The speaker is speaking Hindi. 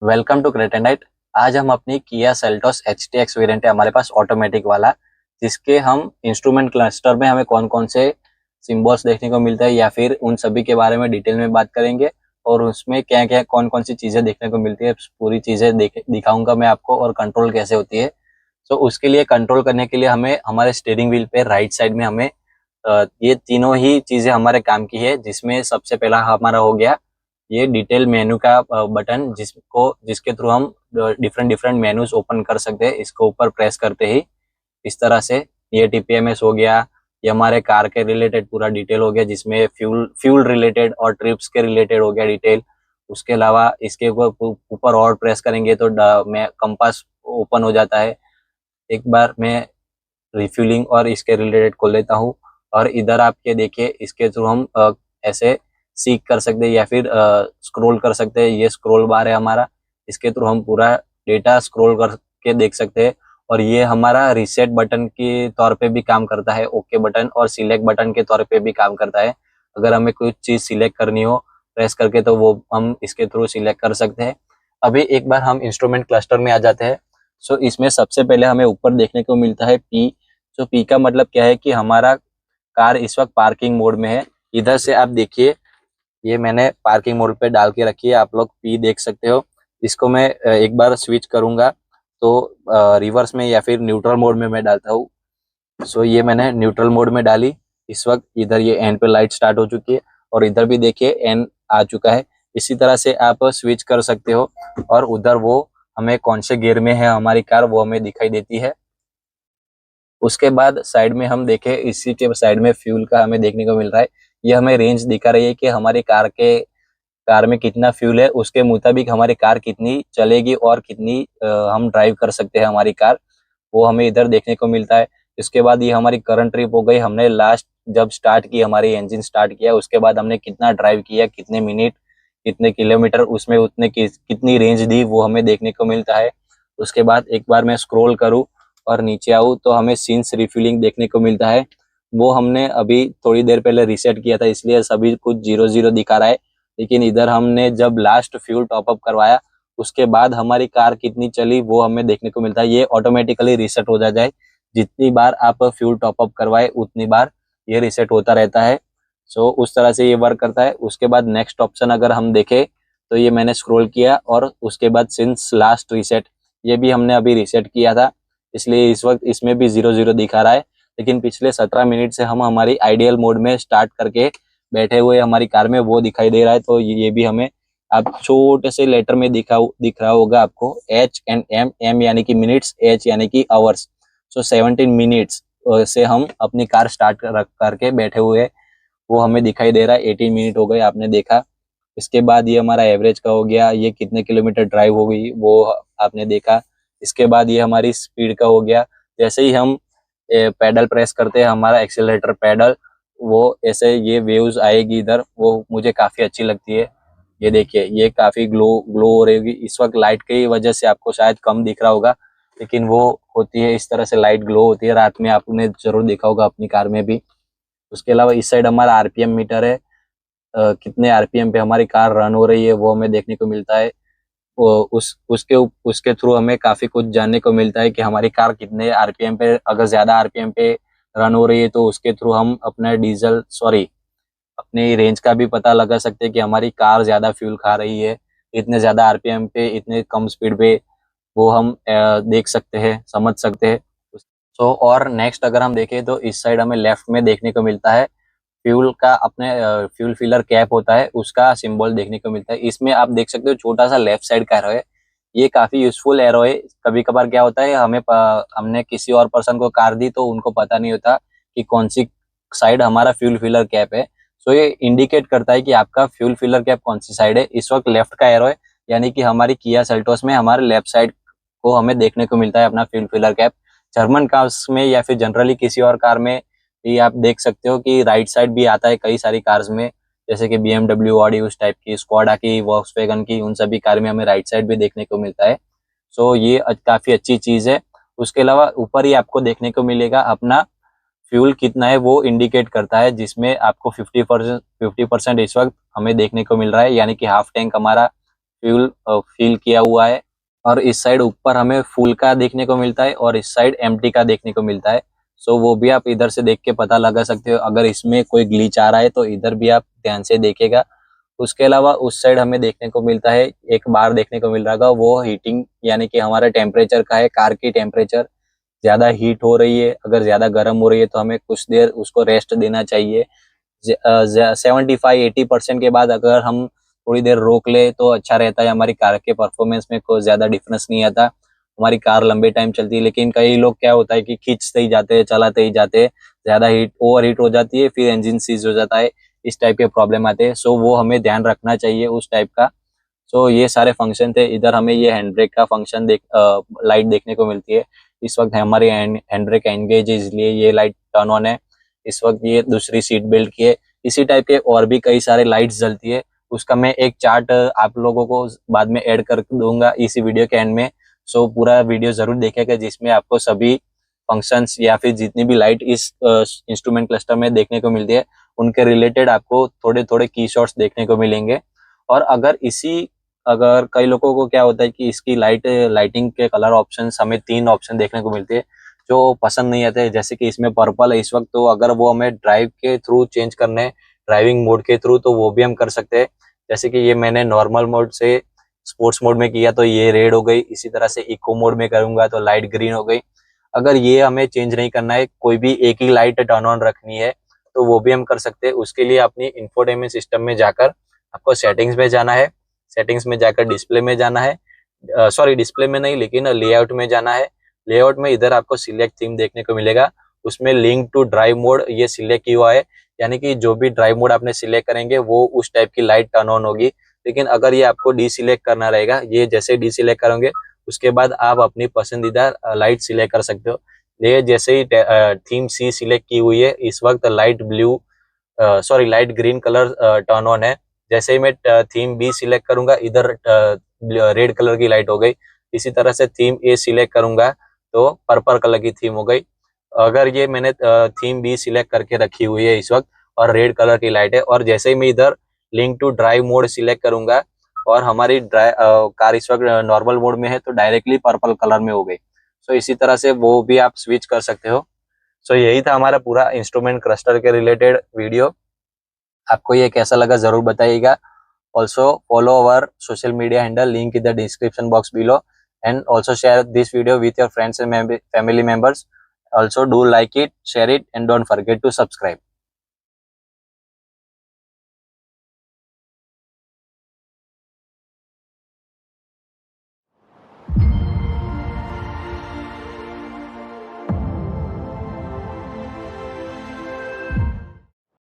Welcome to क्रेटानाइट। आज हम अपनी किया सेल्टोस HTX वेरिएंट है हमारे पास ऑटोमेटिक वाला, जिसके हम इंस्ट्रूमेंट क्लस्टर में हमें कौन कौन से सिंबल्स देखने को मिलता है या फिर उन सभी के बारे में डिटेल में बात करेंगे और उसमें क्या क्या कौन कौन सी चीज़ें देखने को मिलती है पूरी चीज़ें दिखाऊंगा मैं आपको, और कंट्रोल कैसे होती है। तो उसके लिए कंट्रोल करने के लिए हमें हमारे स्टीयरिंग व्हील पे राइट साइड में हमें ये तीनों ही चीज़ें हमारे काम की है, जिसमें सबसे पहला हमारा हो गया ये डिटेल मेनू का बटन, जिसके थ्रू हम डिफरेंट डिफरेंट मेनूज ओपन कर सकते हैं। इसको ऊपर प्रेस करते ही इस तरह से ये TPMS हो गया, ये हमारे कार के रिलेटेड पूरा डिटेल हो गया, जिसमें फ्यूल रिलेटेड और ट्रिप्स के रिलेटेड हो गया डिटेल। उसके अलावा इसके ऊपर और प्रेस करेंगे तो मैं कंपास ओपन हो जाता है। एक बार मैं रिफ्यूलिंग और इसके रिलेटेड खोल लेता हूँ, और इधर आप ये देखिए इसके थ्रू हम ऐसे सीक कर सकते हैं या फिर स्क्रॉल कर सकते हैं। ये स्क्रॉल बार है हमारा, इसके थ्रू हम पूरा डेटा स्क्रॉल करके देख सकते हैं। और ये हमारा रीसेट बटन के तौर पे भी काम करता है, ओके बटन, और सिलेक्ट बटन के तौर पे भी काम करता है। अगर हमें कोई चीज़ सिलेक्ट करनी हो प्रेस करके तो वो हम इसके थ्रू सिलेक्ट कर सकते हैं। अभी एक बार हम इंस्ट्रूमेंट क्लस्टर में आ जाते हैं। सो इसमें सबसे पहले हमें ऊपर देखने को मिलता है P। तो P का मतलब क्या है कि हमारा कार इस वक्त पार्किंग मोड में है। इधर से आप देखिए, ये मैंने पार्किंग मोड पे डाल के रखी है, आप लोग P देख सकते हो। इसको मैं एक बार स्विच करूंगा तो रिवर्स में या फिर न्यूट्रल मोड में मैं डालता हूँ। सो ये मैंने न्यूट्रल मोड में डाली। इस वक्त इधर ये एन पे लाइट स्टार्ट हो चुकी है और इधर भी देखिए एन आ चुका है। इसी तरह से आप स्विच कर सकते हो, और उधर वो हमें कौन से गियर में है हमारी कार वो हमें दिखाई देती है। उसके बाद साइड में हम देखें, इसी के साइड में फ्यूल का हमें देखने को मिल रहा है। ये हमें रेंज दिखा रही है कि हमारी कार में कितना फ्यूल है, उसके मुताबिक हमारी कार कितनी चलेगी और कितनी हम ड्राइव कर सकते हैं हमारी कार, वो हमें इधर देखने को मिलता है। इसके बाद ये हमारी करंट ट्रिप हो गई, हमने लास्ट जब स्टार्ट की हमारी इंजन स्टार्ट किया उसके बाद हमने कितना ड्राइव किया, कितने मिनट, कितने किलोमीटर, उसमें उतने कितनी रेंज दी वो हमें देखने को मिलता है। उसके बाद एक बार मैं स्क्रॉल करूँ और नीचे आऊँ तो हमें सीन्स रिफिलिंग देखने को मिलता है। वो हमने अभी थोड़ी देर पहले रीसेट किया था, इसलिए सभी कुछ 0 0 दिखा रहा है। लेकिन इधर हमने जब लास्ट फ्यूल टॉपअप करवाया उसके बाद हमारी कार कितनी चली वो हमें देखने को मिलता है। ये ऑटोमेटिकली रीसेट हो जाए, जितनी बार आप फ्यूल टॉपअप करवाए उतनी बार ये रीसेट होता रहता है। सो उस तरह से ये वर्क करता है। उसके बाद नेक्स्ट ऑप्शन अगर हम देखें तो ये मैंने स्क्रॉल किया और उसके बाद सिंस लास्ट रीसेट, ये भी हमने अभी रीसेट किया था, इसलिए इस वक्त इसमें भी 0 0 दिखा रहा है। लेकिन पिछले 17 मिनट से हम हमारी आइडियल मोड में स्टार्ट करके बैठे हुए हमारी कार में वो दिखाई दे रहा है। तो ये भी हमें आप छोटे से लेटर में दिख रहा होगा आपको, H एंड M, M यानी कि मिनट्स, H यानी कि आवर्स। सो 17 मिनट्स से हम अपनी कार स्टार्ट करके बैठे हुए, वो हमें दिखाई दे रहा है। 18 मिनट हो गए आपने देखा। इसके बाद ये हमारा एवरेज का हो गया, ये कितने किलोमीटर ड्राइव हो गई वो आपने देखा। इसके बाद ये हमारी स्पीड का हो गया। जैसे ही हम पैडल प्रेस करते हैं हमारा एक्सीलरेटर पैडल, वो ऐसे ये वेव्स आएगी इधर, वो मुझे काफ़ी अच्छी लगती है। ये देखिए ये काफ़ी ग्लो ग्लो हो रही होगी। इस वक्त लाइट की वजह से आपको शायद कम दिख रहा होगा, लेकिन वो होती है इस तरह से, लाइट ग्लो होती है। रात में आपने जरूर देखा होगा अपनी कार में भी। उसके अलावा इस साइड हमारा RPM मीटर है, कितने RPM पे हमारी कार रन हो रही है वो हमें देखने को मिलता है। उसके थ्रू हमें काफ़ी कुछ जानने को मिलता है कि हमारी कार कितने RPM पे, अगर ज़्यादा RPM पे रन हो रही है तो उसके थ्रू हम अपनी रेंज का भी पता लगा सकते हैं कि हमारी कार ज़्यादा फ्यूल खा रही है, इतने ज़्यादा RPM पे, इतने कम स्पीड पे, वो हम देख सकते हैं, समझ सकते हैं। और नेक्स्ट अगर हम देखें तो इस साइड हमें लेफ्ट में देखने को मिलता है फ्यूल का, अपने फ्यूल फिलर कैप होता है उसका सिंबल देखने को मिलता है। इसमें आप देख सकते हो छोटा सा लेफ्ट साइड का एरो है, ये काफी यूजफुल एरो है। कभी कभार क्या होता है, हमने किसी और पर्सन को कार दी तो उनको पता नहीं होता कि कौन सी साइड हमारा फ्यूल फिलर कैप है। सो ये इंडिकेट करता है कि आपका फ्यूल फिलर कैप कौन सी साइड है। इस वक्त लेफ्ट का एरो है, यानी कि हमारी किया सेल्टोस में हमारे लेफ्ट साइड को हमें देखने को मिलता है अपना fuel filler cap. German cars में या फिर जनरली किसी और कार में ये आप देख सकते हो कि राइट साइड भी आता है कई सारी कार्स में, जैसे कि BMW, ऑडी, उस टाइप की, स्कोडा की, वॉक्सवैगन की, उन सभी कार में हमें राइट साइड भी देखने को मिलता है। सो ये काफ़ी अच्छी चीज़ है। उसके अलावा ऊपर ही आपको देखने को मिलेगा अपना फ्यूल कितना है वो इंडिकेट करता है, जिसमें आपको 50% इस वक्त हमें देखने को मिल रहा है, यानी कि हाफ टैंक हमारा फिल किया हुआ है, और इस साइड ऊपर हमें फुल का देखने को मिलता है और इस साइड एम्प्टी का देखने को मिलता है। सो वो भी आप इधर से देख के पता लगा सकते हो। अगर इसमें कोई ग्लिच आ रहा है तो इधर भी आप ध्यान से देखेगा। उसके अलावा उस साइड हमें देखने को मिलता है, एक बार देखने को मिल रहा होगा, वो हीटिंग यानी कि हमारा टेम्परेचर का है। कार की टेम्परेचर ज्यादा हीट हो रही है, अगर ज्यादा गर्म हो रही है तो हमें कुछ देर उसको रेस्ट देना चाहिए। 75-80% के बाद अगर हम थोड़ी देर रोक ले तो अच्छा रहता है। हमारी कार के परफॉर्मेंस में कोई ज्यादा डिफरेंस नहीं आता, हमारी कार लंबे टाइम चलती है। लेकिन कई लोग क्या होता है कि खींचते ही जाते हैं, चलाते ही जाते हैं, ज्यादा हीट ओवर हीट हो जाती है, फिर इंजन सीज हो जाता है, इस टाइप के प्रॉब्लम आते हैं। सो वो हमें ध्यान रखना चाहिए उस टाइप का। सो ये सारे फंक्शन थे। इधर हमें ये हैंड ब्रेक का फंक्शन लाइट देखने को मिलती है। इस वक्त हमारी हैंड ब्रेक एंगेज है, इसलिए ये लाइट टर्न ऑन है। इस वक्त ये दूसरी सीट बेल्ट की है। इसी टाइप के और भी कई सारे लाइट्स जलती है, उसका मैं एक चार्ट आप लोगों को बाद में ऐड कर दूंगा इसी वीडियो के एंड में। सो पूरा वीडियो जरूर देखेगा, जिसमें आपको सभी फंक्शंस या फिर जितनी भी लाइट इस इंस्ट्रूमेंट क्लस्टर में देखने को मिलती है उनके रिलेटेड आपको थोड़े थोड़े की शॉट्स देखने को मिलेंगे। और अगर कई लोगों को क्या होता है कि इसकी लाइटिंग के कलर ऑप्शंस हमें 3 ऑप्शन देखने को मिलते हैं जो पसंद नहीं आते, जैसे कि इसमें पर्पल है इस वक्त, तो अगर वो हमें ड्राइव के थ्रू चेंज करने हैं, ड्राइविंग मोड के थ्रू, तो वो भी हम कर सकते हैं। जैसे कि ये मैंने नॉर्मल मोड से स्पोर्ट्स मोड में किया तो ये रेड हो गई, इसी तरह से इको मोड में करूंगा तो लाइट ग्रीन हो गई। अगर ये हमें चेंज नहीं करना है, कोई भी एक ही लाइट टर्न ऑन रखनी है, तो वो भी हम कर सकते हैं। उसके लिए अपनी इंफोटेनमेंट सिस्टम में जाकर आपको सेटिंग्स में जाना है, सेटिंग्स में जाकर डिस्प्ले में जाना है, सॉरी डिस्प्ले में नहीं लेकिन लेआउट में जाना है। लेआउट में इधर आपको सिलेक्ट थीम देखने को मिलेगा, उसमें लिंक टू ड्राइव मोड ये सिलेक्ट किया हुआ है, यानी कि जो भी ड्राइव मोड आपने सिलेक्ट करेंगे वो उस टाइप की लाइट टर्न ऑन होगी। लेकिन अगर ये आपको डी सिलेक्ट करना रहेगा, ये जैसे डी सिलेक्ट करोगे उसके बाद आप अपनी पसंदीदा लाइट सिलेक्ट कर सकते हो। ये जैसे ही थीम सी सिलेक्ट की हुई है, इस वक्त light green colour turn on है। जैसे ही मैं थीम बी सिलेक्ट करूंगा, इधर रेड कलर की लाइट हो गई। इसी तरह से थीम ए सिलेक्ट करूंगा तो पर्पल कलर की थीम हो गई। अगर ये मैंने थीम बी सिलेक्ट करके रखी हुई है इस वक्त और रेड कलर की लाइट है, और जैसे ही मैं इधर link to drive mode select करूंगा और हमारी कार इस वक्त नॉर्मल मोड में है तो डायरेक्टली पर्पल कलर में हो गई। सो इसी तरह से वो भी आप स्विच कर सकते हो। सो यही था हमारा पूरा इंस्ट्रूमेंट क्लस्टर के रिलेटेड वीडियो। आपको ये कैसा लगा जरूर बताइएगा। Also follow our social media handle, link in the description box below, and also share this video with your friends and family members. Also do like it, share it, and don't forget to subscribe.